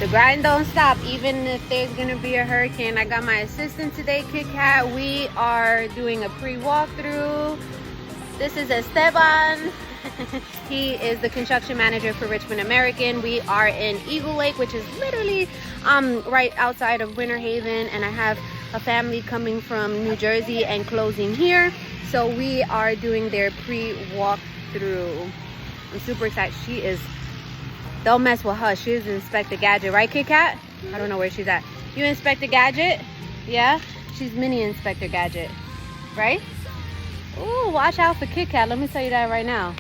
The grind don't stop, even if there's gonna be a hurricane. I got my assistant today, Kit Kat. We are doing a pre-walkthrough. This is Esteban. He is the construction manager for Richmond American. We are in Eagle Lake, which is literally right outside of Winter Haven, and I have a family coming from New Jersey and closing here. So we are doing their pre-walkthrough. I'm super excited. Don't mess with her. She is Inspector Gadget, right, Kit Kat? I don't know where she's at. You Inspector Gadget? Yeah? She's Mini Inspector Gadget, right? Ooh, watch out for Kit Kat. Let me tell you that right now.